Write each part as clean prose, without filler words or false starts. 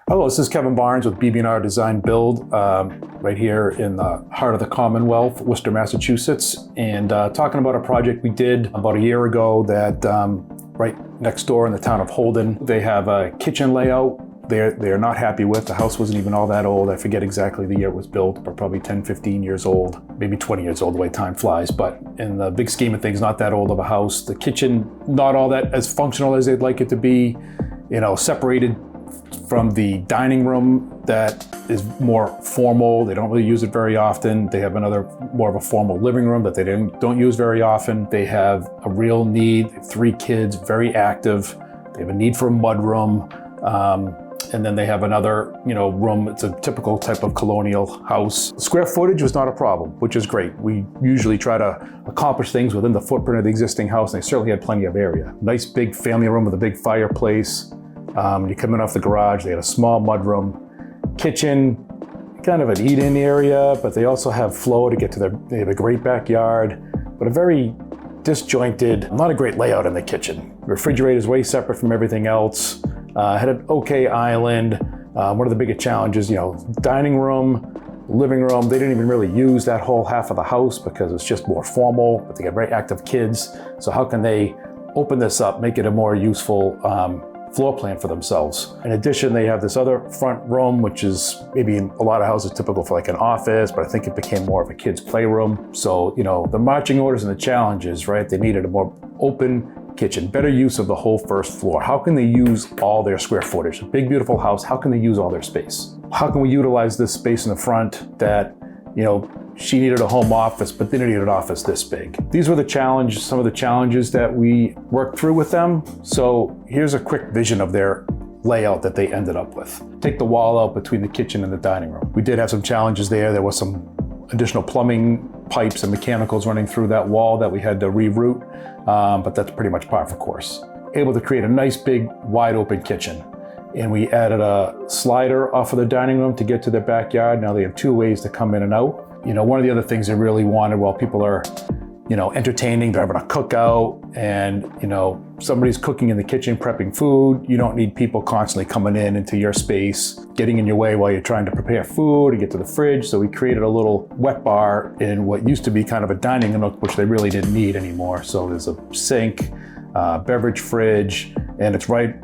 Hello, this is Kevin Barnes with BB&R Design Build, right here in the heart of the Commonwealth, Worcester, Massachusetts, and talking about a project we did about a year ago that right next door in the town of Holden. They have a kitchen layout they're not happy with. The house wasn't even all that old. I forget exactly the year it was built, but probably 10, 15 years old, maybe 20 years old, the way time flies. But in the big scheme of things, not that old of a house. The kitchen, not all that as functional as they'd like it to be, separated from the dining room that is more formal. They don't really use it very often. They have another more of a formal living room that they don't use very often. They have a real need. They have 3 kids, very active. They have a need for a mudroom. And then they have another, room. It's a typical type of colonial house. Square footage was not a problem, which is great. We usually try to accomplish things within the footprint of the existing house, and they certainly had plenty of area. Nice big family room with a big fireplace. You come in off the garage, they had a small mudroom. Kitchen, kind of an eat-in area, but they also have flow to get to they have a great backyard, but a very disjointed, not a great layout in the kitchen. The refrigerator is way separate from everything else. Had an okay island. One of the biggest challenges, dining room, living room, they didn't even really use that whole half of the house because it's just more formal, but they got very active kids. So how can they open this up, make it a more useful floor plan for themselves? In addition, they have this other front room, which is maybe in a lot of houses typical for like an office, but I think it became more of a kid's playroom. So, the marching orders and the challenges, right? They needed a more open kitchen, better use of the whole first floor. How can they use all their square footage? A big, beautiful house, how can they use all their space? How can we utilize this space in the front that, she needed a home office, but they didn't need an office this big. These were some of the challenges that we worked through with them. So here's a quick vision of their layout that they ended up with. Take the wall out between the kitchen and the dining room. We did have some challenges there. There was some additional plumbing pipes and mechanicals running through that wall that we had to reroute, but that's pretty much par for course. Able to create a nice big wide open kitchen. And we added a slider off of the dining room to get to their backyard. Now they have 2 ways to come in and out. One of the other things they really wanted while people are, entertaining, they're having a cookout and, somebody's cooking in the kitchen, prepping food. You don't need people constantly coming into your space, getting in your way while you're trying to prepare food and get to the fridge. So we created a little wet bar in what used to be kind of a dining nook, which they really didn't need anymore. So there's a sink, beverage fridge, and it's right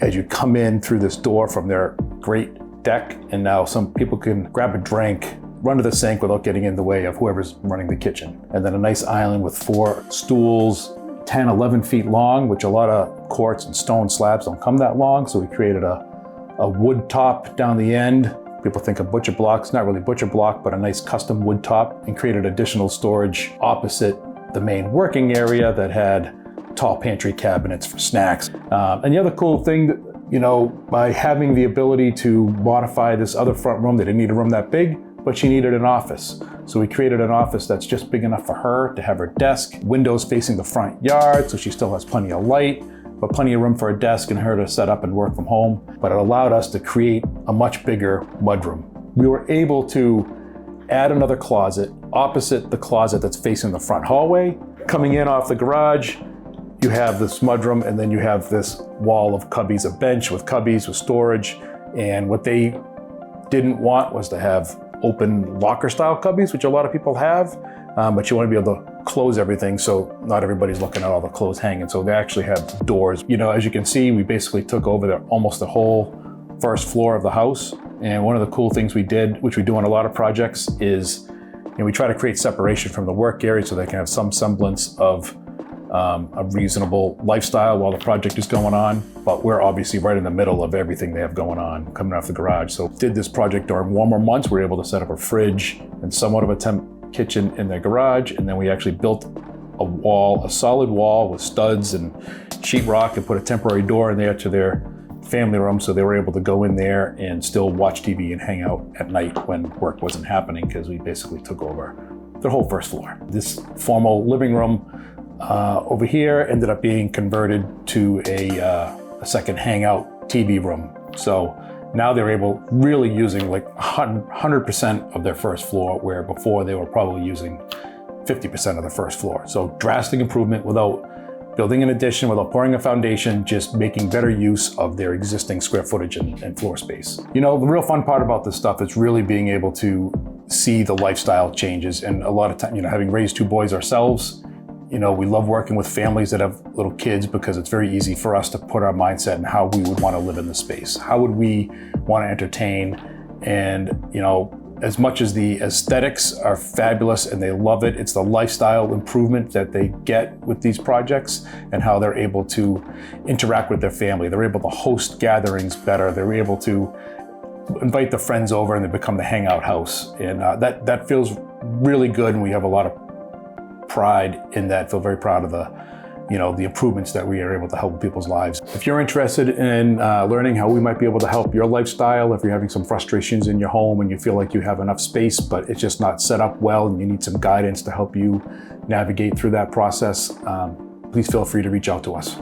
as you come in through this door from their great deck. And now some people can grab a drink, run to the sink without getting in the way of whoever's running the kitchen. And then a nice island with 4 stools, 10, 11 feet long, which a lot of quartz and stone slabs don't come that long. So we created a wood top down the end. People think of butcher blocks, not really butcher block, but a nice custom wood top, and created additional storage opposite the main working area that had tall pantry cabinets for snacks. And the other cool thing that, by having the ability to modify this other front room, they didn't need a room that big, but she needed an office. So we created an office that's just big enough for her to have her desk, windows facing the front yard, so she still has plenty of light, but plenty of room for a desk and her to set up and work from home. But it allowed us to create a much bigger mudroom. We were able to add another closet opposite the closet that's facing the front hallway. Coming in off the garage, you have this mudroom, and then you have this wall of cubbies, a bench with cubbies with storage. And what they didn't want was to have open locker style cubbies, which a lot of people have, but you want to be able to close everything so not everybody's looking at all the clothes hanging. So they actually have doors. As you can see, we basically took over almost the whole first floor of the house. And one of the cool things we did, which we do on a lot of projects, is we try to create separation from the work area so they can have some semblance of a reasonable lifestyle while the project is going on. But we're obviously right in the middle of everything they have going on coming off the garage. So did this project during warmer months. We were able to set up a fridge and somewhat of a temp kitchen in their garage. And then we actually built a solid wall with studs and sheetrock, and put a temporary door in there to their family room. So they were able to go in there and still watch TV and hang out at night when work wasn't happening, because we basically took over their whole first floor. This formal living room over here ended up being converted to a second hangout TV room. So now they're really using like 100% of their first floor, where before they were probably using 50% of the first floor. So drastic improvement without building an addition without pouring a foundation, just making better use of their existing square footage and floor space. You know, the real fun part about this stuff is really being able to see the lifestyle changes. And a lot of time, you know, having raised 2 boys ourselves, you know, we love working with families that have little kids because it's very easy for us to put our mindset in how we would want to live in the space. How would we want to entertain? And, you know, as much as the aesthetics are fabulous and they love it, it's the lifestyle improvement that they get with these projects and how they're able to interact with their family. They're able to host gatherings better. They're able to invite the friends over and they become the hangout house. And that feels really good, and we have a lot of pride in that. Feel very proud of the improvements that we are able to help with people's lives. If you're interested in learning how we might be able to help your lifestyle, if you're having some frustrations in your home and you feel like you have enough space but it's just not set up well and you need some guidance to help you navigate through that process, please feel free to reach out to us.